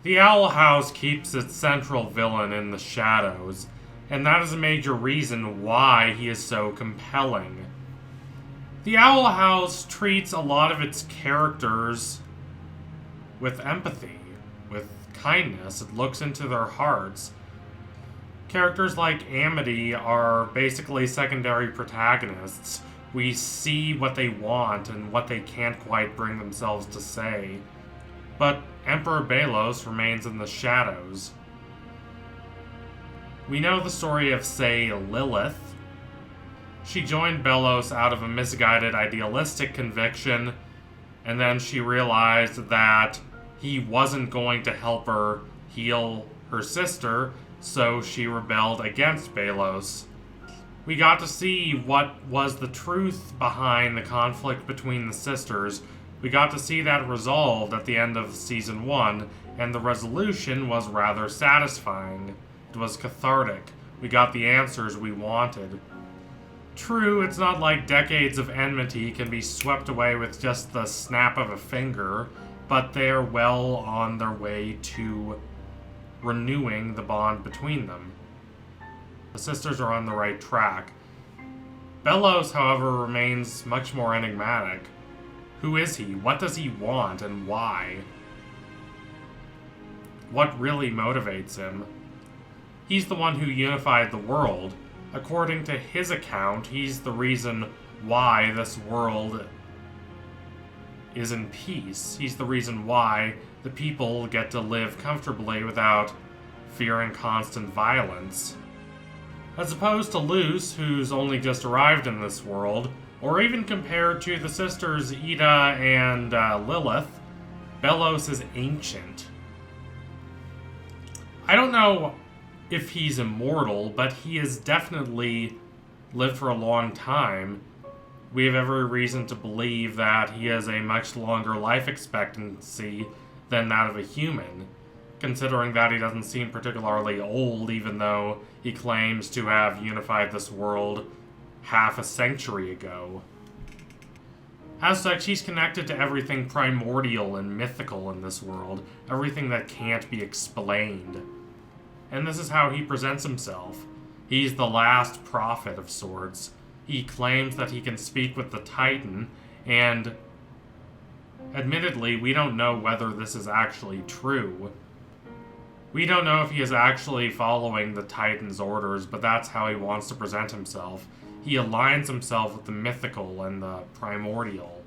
The Owl House keeps its central villain in the shadows, and that is a major reason why he is so compelling. The Owl House treats a lot of its characters with empathy, with kindness. It looks into their hearts. Characters like Amity are basically secondary protagonists. We see what they want and what they can't quite bring themselves to say. But Emperor Belos remains in the shadows. We know the story of, say, Lilith. She joined Belos out of a misguided idealistic conviction, and then she realized that he wasn't going to help her heal her sister, so she rebelled against Belos. We got to see what was the truth behind the conflict between the sisters. We got to see that resolved at the end of Season 1, and the resolution was rather satisfying. It was cathartic. We got the answers we wanted. True, it's not like decades of enmity can be swept away with just the snap of a finger, but they are well on their way to renewing the bond between them. The sisters are on the right track. Belos, however, remains much more enigmatic. Who is he? What does he want, and why? What really motivates him? He's the one who unified the world. According to his account, he's the reason why this world is in peace. He's the reason why the people get to live comfortably without fearing constant violence. As opposed to Luce, who's only just arrived in this world, or even compared to the sisters Ida and Lilith, Belos is ancient. I don't know if he's immortal, but he has definitely lived for a long time. We have every reason to believe that he has a much longer life expectancy than that of a human, considering that he doesn't seem particularly old, even though he claims to have unified this world half a century ago. As such, he's connected to everything primordial and mythical in this world, everything that can't be explained. And this is how he presents himself. He's the last prophet of sorts. He claims that he can speak with the Titan, and admittedly, we don't know whether this is actually true. We don't know if he is actually following the Titan's orders, but that's how he wants to present himself. He aligns himself with the mythical and the primordial.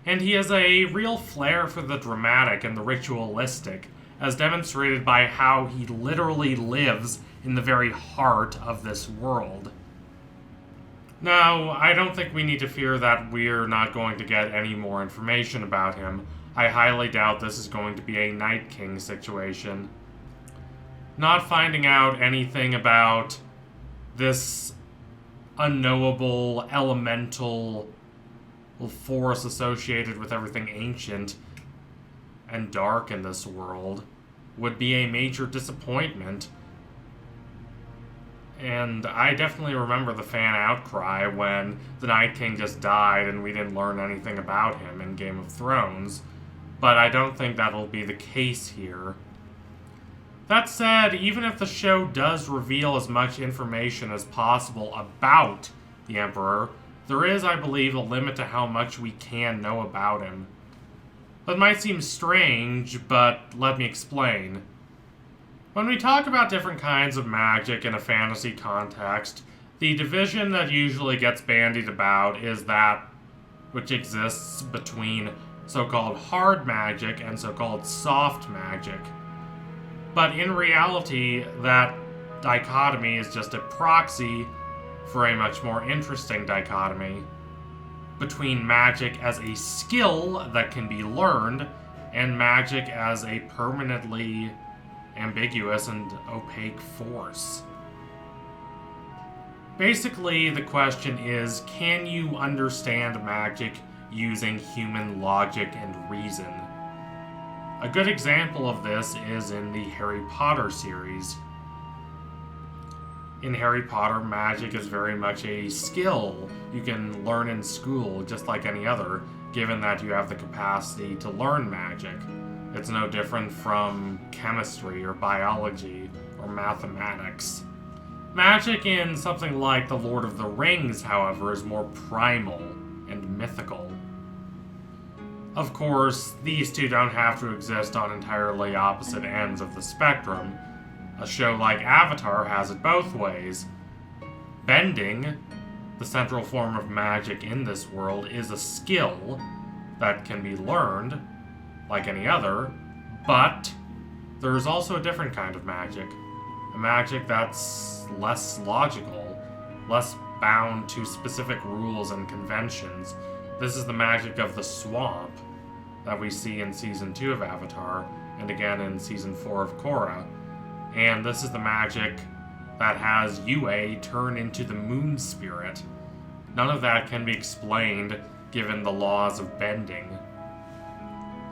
And he has a real flair for the dramatic and the ritualistic, as demonstrated by how he literally lives in the very heart of this world. Now, I don't think we need to fear that we're not going to get any more information about him. I highly doubt this is going to be a Night King situation. Not finding out anything about this unknowable, elemental force associated with everything ancient and dark in this world would be a major disappointment. And I definitely remember the fan outcry when the Night King just died and we didn't learn anything about him in Game of Thrones, but I don't think that'll be the case here. That said, even if the show does reveal as much information as possible about the Emperor, there is, I believe, a limit to how much we can know about him. That might seem strange, but let me explain. When we talk about different kinds of magic in a fantasy context, the division that usually gets bandied about is that which exists between so-called hard magic and so-called soft magic. But in reality, that dichotomy is just a proxy for a much more interesting dichotomy between magic as a skill that can be learned and magic as a permanently ambiguous and opaque force. Basically, the question is, can you understand magic using human logic and reason? A good example of this is in the Harry Potter series. In Harry Potter, magic is very much a skill you can learn in school just like any other, given that you have the capacity to learn magic. It's no different from chemistry or biology or mathematics. Magic in something like The Lord of the Rings, however, is more primal and mythical. Of course, these two don't have to exist on entirely opposite ends of the spectrum. A show like Avatar has it both ways. Bending, the central form of magic in this world, is a skill that can be learned, like any other, but there is also a different kind of magic. A magic that's less logical, less bound to specific rules and conventions. This is the magic of the swamp that we see in Season 2 of Avatar, and again in Season 4 of Korra. And this is the magic that has Yue turn into the moon spirit. None of that can be explained given the laws of bending.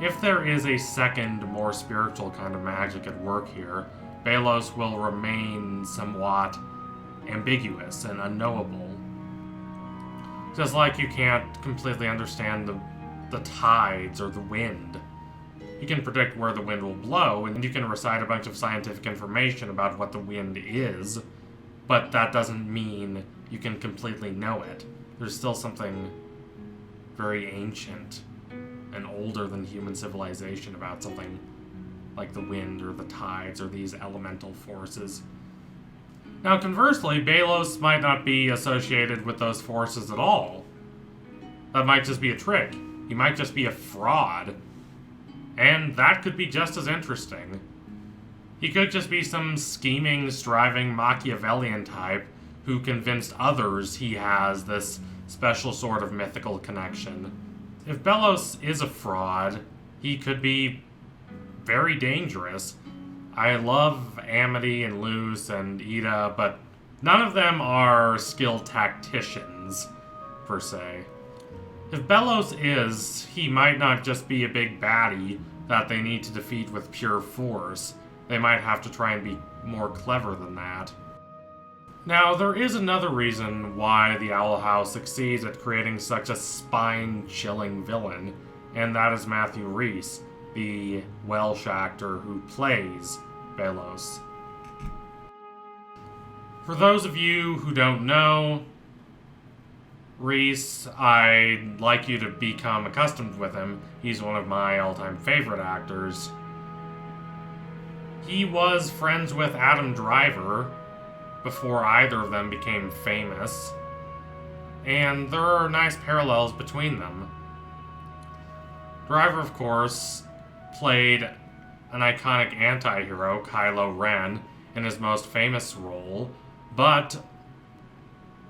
If there is a second, more spiritual kind of magic at work here, Belos will remain somewhat ambiguous and unknowable. Just like you can't completely understand the tides or the wind. You can predict where the wind will blow, and you can recite a bunch of scientific information about what the wind is, but that doesn't mean you can completely know it. There's still something very ancient and older than human civilization about something like the wind or the tides or these elemental forces. Now, conversely, Belos might not be associated with those forces at all. That might just be a trick. He might just be a fraud. And that could be just as interesting. He could just be some scheming, striving Machiavellian type who convinced others he has this special sort of mythical connection. If Belos is a fraud, he could be very dangerous. I love Amity and Luce and Ida, but none of them are skilled tacticians, per se. If Belos is, he might not just be a big baddie that they need to defeat with pure force. They might have to try and be more clever than that. Now, there is another reason why the Owl House succeeds at creating such a spine-chilling villain, and that is Matthew Rhys, the Welsh actor who plays Belos. For those of you who don't know, Rhys, I'd like you to become accustomed with him. He's one of my all-time favorite actors. He was friends with Adam Driver before either of them became famous, and there are nice parallels between them. Driver, of course, played an iconic anti-hero, Kylo Ren, in his most famous role, but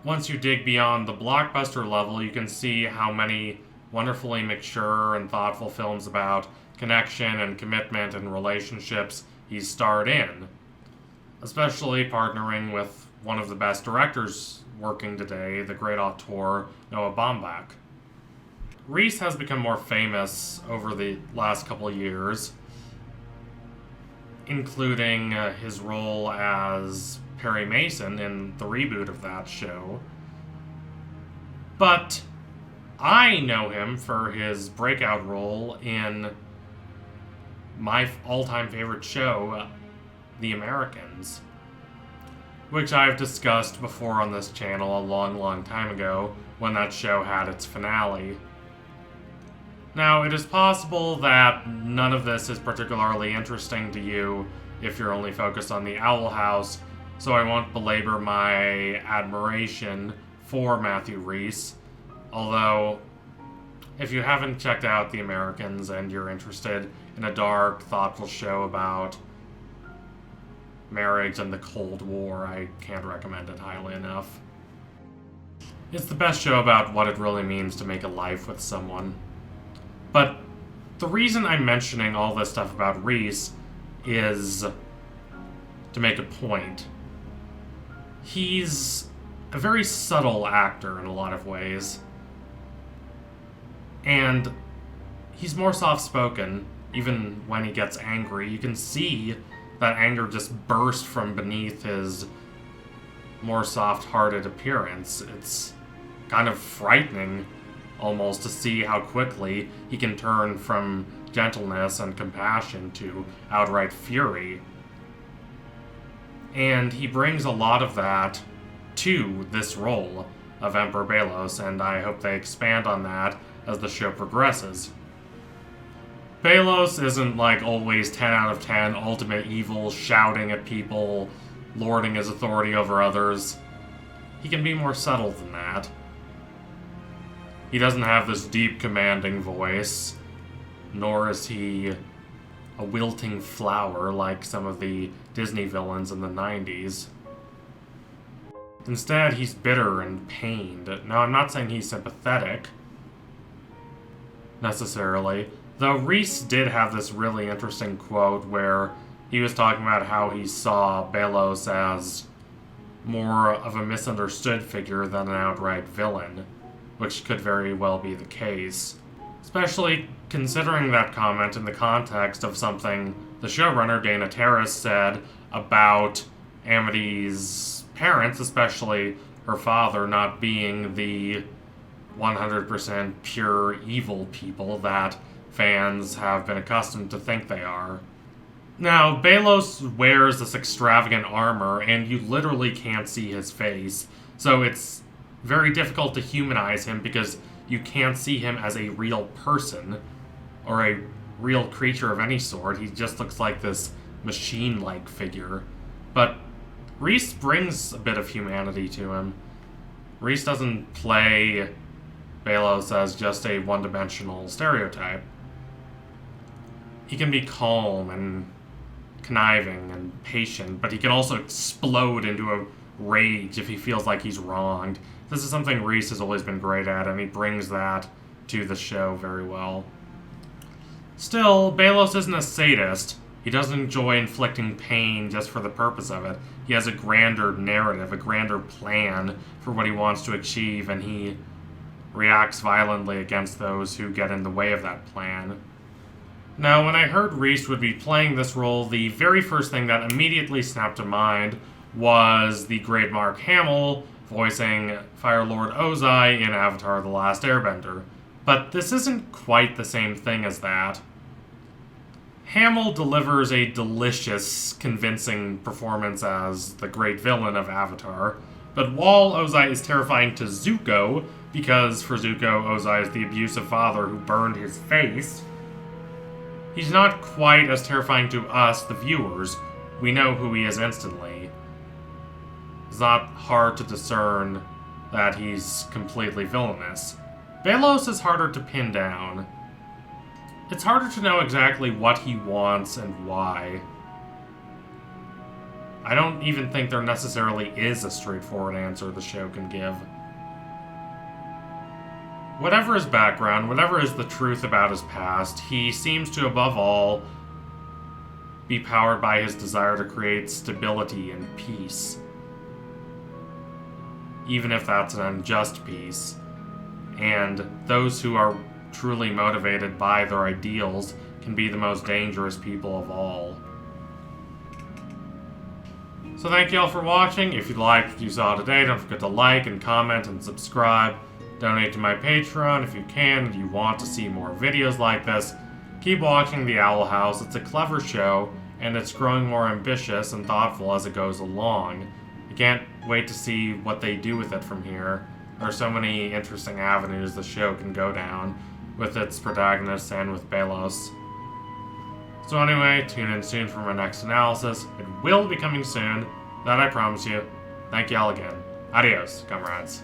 once you dig beyond the blockbuster level, you can see how many wonderfully mature and thoughtful films about connection and commitment and relationships he's starred in, especially partnering with one of the best directors working today, the great auteur Noah Baumbach. Rhys has become more famous over the last couple of years, including his role as Perry Mason in the reboot of that show. But I know him for his breakout role in my all-time favorite show, The Americans, which I've discussed before on this channel a long time ago when that show had its finale. Now, it is possible that none of this is particularly interesting to you if you're only focused on the Owl House, so I won't belabor my admiration for Matthew Rhys, although if you haven't checked out The Americans and you're interested in a dark, thoughtful show about marriage and the Cold War, I can't recommend it highly enough. It's the best show about what it really means to make a life with someone. But the reason I'm mentioning all this stuff about Rhys is to make a point. He's a very subtle actor in a lot of ways. And he's more soft-spoken, even when he gets angry. You can see that anger just burst from beneath his more soft-hearted appearance. It's kind of frightening, almost, to see how quickly he can turn from gentleness and compassion to outright fury. And he brings a lot of that to this role of Emperor Belos, and I hope they expand on that as the show progresses. Belos isn't like always 10 out of 10 ultimate evil, shouting at people, lording his authority over others. He can be more subtle than that. He doesn't have this deep, commanding voice, nor is he a wilting flower like some of the Disney villains in the 90s. Instead, he's bitter and pained. Now, I'm not saying he's sympathetic, necessarily, though Rhys did have this really interesting quote where he was talking about how he saw Belos as more of a misunderstood figure than an outright villain, which could very well be the case. Especially considering that comment in the context of something the showrunner Dana Terrace said about Amity's parents, especially her father, not being the 100% pure evil people that fans have been accustomed to think they are. Now, Belos wears this extravagant armor, and you literally can't see his face, so it's very difficult to humanize him because you can't see him as a real person or a real creature of any sort. He just looks like this machine-like figure. But Rhys brings a bit of humanity to him. Rhys doesn't play Belos as just a one-dimensional stereotype. He can be calm and conniving and patient, but he can also explode into a rage if he feels like he's wronged. This is something Rhys has always been great at, and he brings that to the show very well. Still, Belos isn't a sadist. He doesn't enjoy inflicting pain just for the purpose of it. He has a grander narrative, a grander plan for what he wants to achieve, and he reacts violently against those who get in the way of that plan. Now, when I heard Rhys would be playing this role, the very first thing that immediately snapped to mind was the great Mark Hamill voicing Fire Lord Ozai in Avatar: The Last Airbender. But this isn't quite the same thing as that. Hamill delivers a delicious, convincing performance as the great villain of Avatar, but while Ozai is terrifying to Zuko, because for Zuko, Ozai is the abusive father who burned his face, he's not quite as terrifying to us, the viewers. We know who he is instantly. It's not hard to discern that he's completely villainous. Belos is harder to pin down. It's harder to know exactly what he wants and why. I don't even think there necessarily is a straightforward answer the show can give. Whatever his background, whatever is the truth about his past, he seems to, above all, be powered by his desire to create stability and peace. Even if that's an unjust peace. And those who are truly motivated by their ideals can be the most dangerous people of all. So thank you all for watching. If you liked what you saw today, don't forget to like and comment and subscribe. Donate to my Patreon if you can and you want to see more videos like this. Keep watching The Owl House. It's a clever show, and it's growing more ambitious and thoughtful as it goes along. I can't wait to see what they do with it from here. There are so many interesting avenues the show can go down, with its protagonists and with Belos. So anyway, tune in soon for my next analysis. It will be coming soon, that I promise you. Thank y'all again. Adios, comrades.